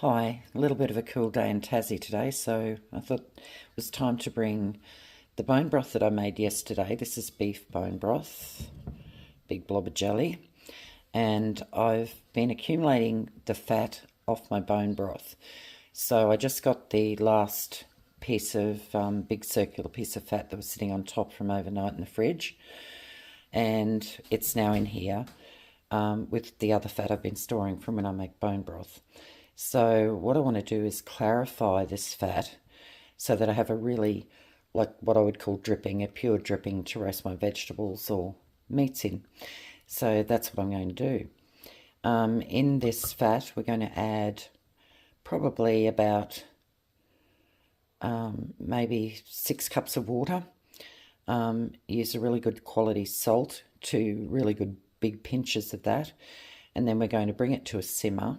Hi, a little bit of a cool day in Tassie today, so I thought it was time to bring the bone broth that I made yesterday. This is beef bone broth, big blob of jelly, and I've been accumulating the fat off my bone broth. So I just got the last piece of big circular piece of fat that was sitting on top from overnight in the fridge, and it's now in here with the other fat I've been storing from when I make bone broth. So what I want to do is clarify this fat so that I have a really, like what I would call dripping, a pure dripping to roast my vegetables or meats in. So that's what I'm going to do. In this fat, we're going to add probably about maybe 6 cups of water. Use a really good quality salt, 2 really good big pinches of that. And then we're going to bring it to a simmer.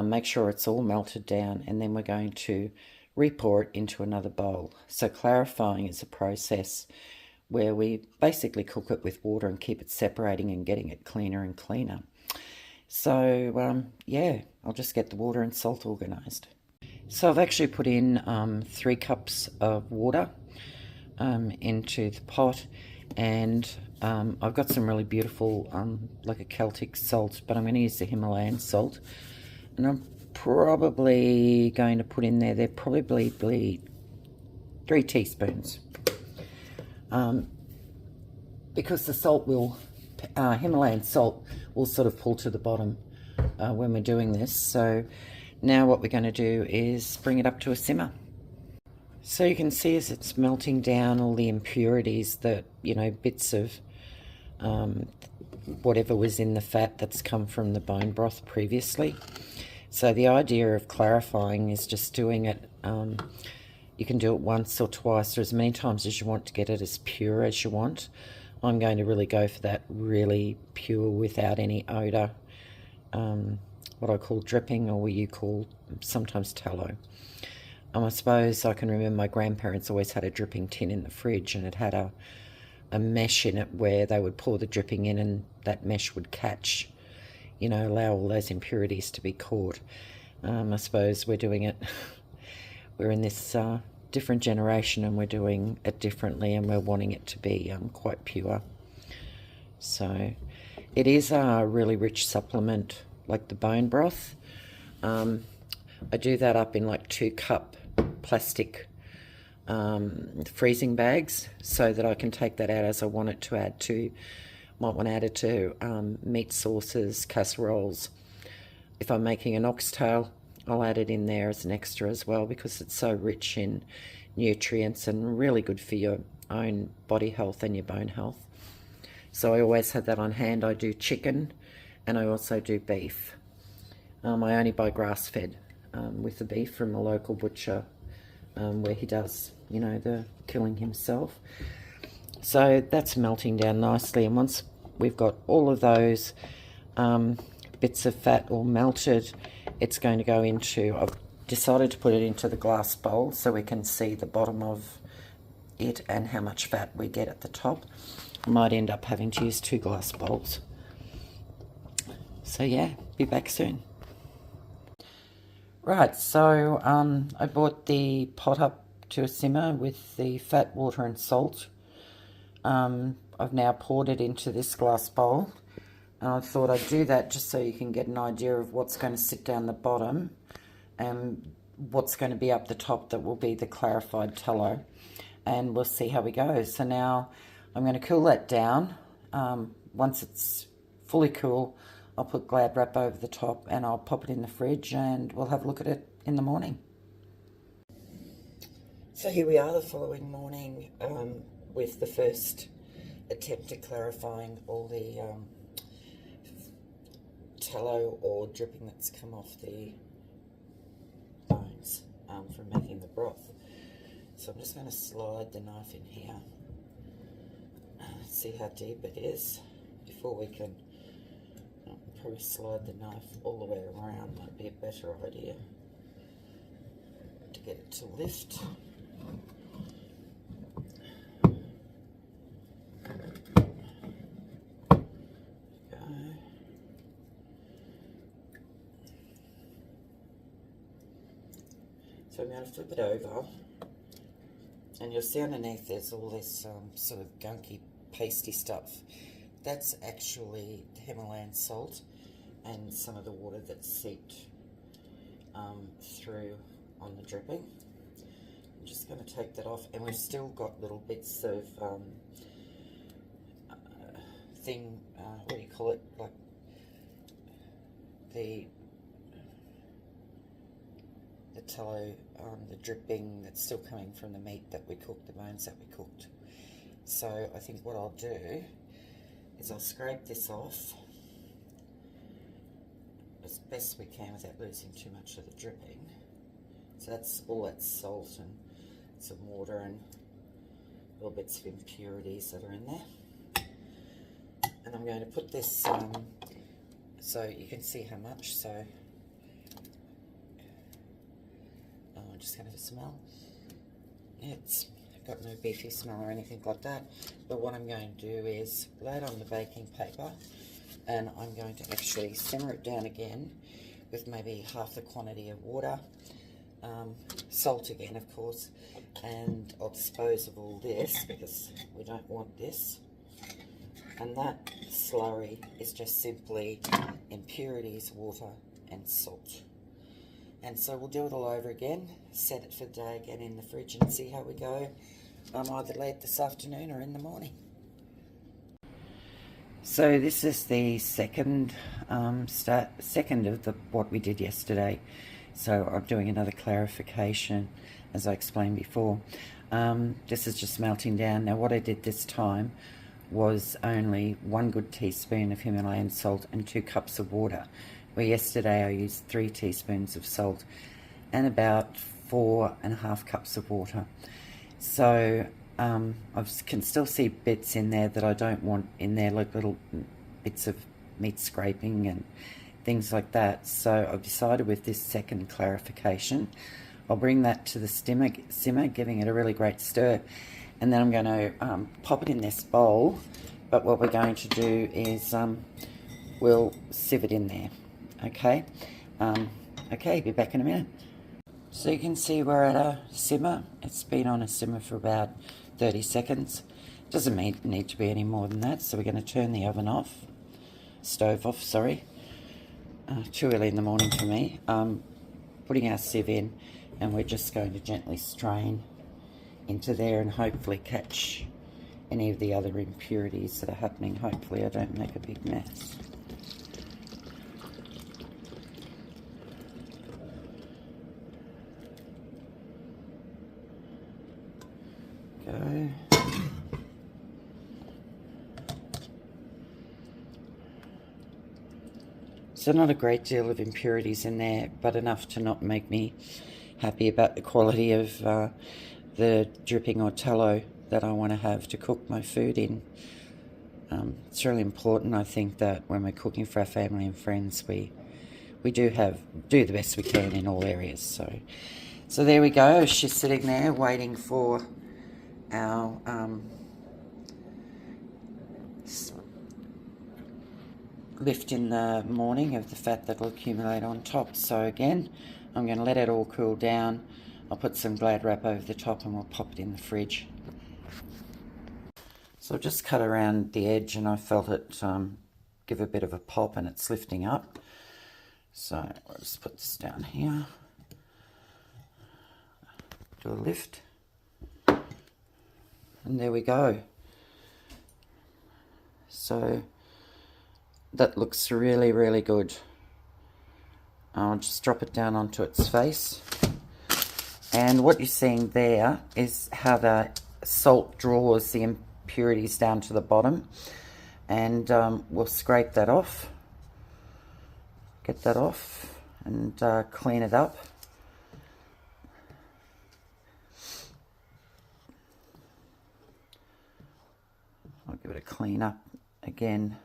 Make sure it's all melted down, and then we're going to re-pour it into another bowl. So clarifying is a process where we basically cook it with water and keep it separating and getting it cleaner and cleaner. So yeah, I'll just get the water and salt organised. So I've actually put in 3 cups of water into the pot, and I've got some really beautiful like a Celtic salt, but I'm going to use the Himalayan salt. And I'm probably going to put in there, they're probably 3 teaspoons. Because the salt will, Himalayan salt will sort of pull to the bottom when we're doing this. So now what we're going to do is bring it up to a simmer. So you can see as it's melting down all the impurities that, you know, bits of whatever was in the fat that's come from the bone broth previously. So the idea of clarifying is just doing it, you can do it once or twice or as many times as you want to get it as pure as you want. I'm going to really go for that really pure without any odour, what I call dripping, or what you call sometimes tallow. I suppose I can remember my grandparents always had a dripping tin in the fridge, and it had a mesh in it where they would pour the dripping in and that mesh would catch, you know, allow all those impurities to be caught. I suppose we're doing it, we're in this different generation and we're doing it differently, and we're wanting it to be quite pure. So it is a really rich supplement, like the bone broth. I do that up in like 2-cup plastic freezing bags so that I can take that out as I want it to add to. Might want to add it to meat sauces, casseroles. If I'm making an oxtail, I'll add it in there as an extra as well, because it's so rich in nutrients and really good for your own body health and your bone health. So I always have that on hand. I do chicken and I also do beef. I only buy grass-fed with the beef from a local butcher where he does, you know, the killing himself. So that's melting down nicely, and once we've got all of those bits of fat all melted, it's going to go into, I've decided to put it into the glass bowl so we can see the bottom of it and how much fat we get at the top. I might end up having to use 2 glass bowls. So yeah, be back soon. Right, so I brought the pot up to a simmer with the fat, water and salt. I've now poured it into this glass bowl, and I thought I'd do that just so you can get an idea of what's going to sit down the bottom and what's going to be up the top that will be the clarified tallow, and we'll see how we go. So now I'm going to cool that down. Once it's fully cool, I'll put Glad wrap over the top and I'll pop it in the fridge, and we'll have a look at it in the morning. So here we are the following morning with the first attempt at clarifying all the tallow or dripping that's come off the bones from making the broth. So I'm just going to slide the knife in here, see how deep it is before we can probably slide the knife all the way around. Might be a better idea to get it to lift. So I'm going to flip it over, and you'll see underneath there's all this sort of gunky, pasty stuff. That's actually Himalayan salt and some of the water that's seeped through on the dripping. I'm just going to take that off, and we've still got little bits of what do you call it, like the tallow, the dripping that's still coming from the meat that we cooked, the bones that we cooked. So I think what I'll do is I'll scrape this off as best we can without losing too much of the dripping. So that's all that salt and some water and little bits of impurities that are in there. And I'm going to put this so you can see how much. So I'm just going to have a smell. It's got no beefy smell or anything like that. But what I'm going to do is lay it on the baking paper, and I'm going to actually simmer it down again with maybe half the quantity of water, salt again of course, and I'll dispose of all this because we don't want this. And that slurry is just simply impurities, water and salt. And so we'll do it all over again, set it for the day again in the fridge and see how we go, either late this afternoon or in the morning. So this is the second of what we did yesterday. So I'm doing another clarification, as I explained before. This is just melting down. Now what I did this time was only 1 good teaspoon of Himalayan salt and 2 cups of water, where yesterday I used 3 teaspoons of salt and about 4.5 cups of water. So I can still see bits in there that I don't want in there, like little bits of meat scraping and things like that. So I've decided with this second clarification, I'll bring that to the simmer, giving it a really great stir. And then I'm going to pop it in this bowl, but what we're going to do is we'll sieve it in there, okay? Okay, be back in a minute. So you can see we're at a simmer. It's been on a simmer for about 30 seconds. Doesn't need to be any more than that, so we're going to turn the stove off, sorry. Too early in the morning for me. Putting our sieve in, and we're just going to gently strain into there and hopefully catch any of the other impurities that are happening. Hopefully I don't make a big mess. Go. So not a great deal of impurities in there, but enough to not make me happy about the quality of the dripping or tallow that I want to have to cook my food in. It's really important, I think, that when we're cooking for our family and friends, we do the best we can in all areas. So there we go. She's sitting there waiting for our lift in the morning of the fat that will accumulate on top. So again, I'm going to let it all cool down. I'll put some Glad wrap over the top and we'll pop it in the fridge. So I've just cut around the edge and I felt it give a bit of a pop, and it's lifting up. So I'll just put this down here. Do a lift. And there we go. So that looks really, really good. I'll just drop it down onto its face. And what you're seeing there is how the salt draws the impurities down to the bottom. And we'll scrape that off. Get that off and clean it up. I'll give it a clean up again.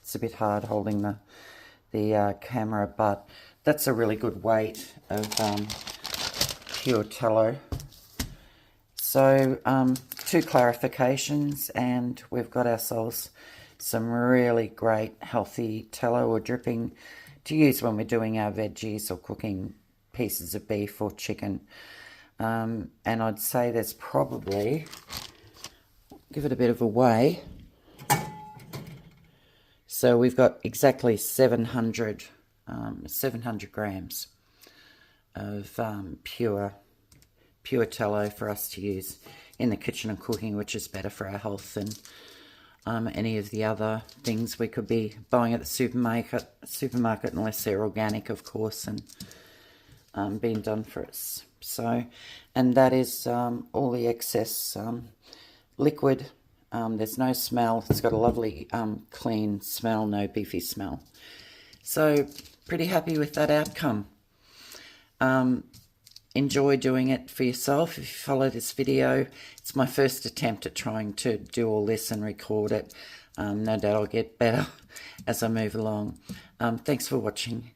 It's a bit hard holding the camera, but that's a really good weight of pure tallow. So 2 clarifications, and we've got ourselves some really great healthy tallow or dripping to use when we're doing our veggies or cooking pieces of beef or chicken. and I'd say there's probably, give it a bit of a weigh. So we've got exactly 700 grams of pure tallow for us to use in the kitchen and cooking, which is better for our health than any of the other things we could be buying at the supermarket unless they're organic, of course, and being done for us. So, and that is all the excess liquid. There's no smell. It's got a lovely clean smell, no beefy smell. So pretty happy with that outcome. Enjoy doing it for yourself if you follow this video. It's my first attempt at trying to do all this and record it. No doubt I'll get better as I move along. Thanks for watching.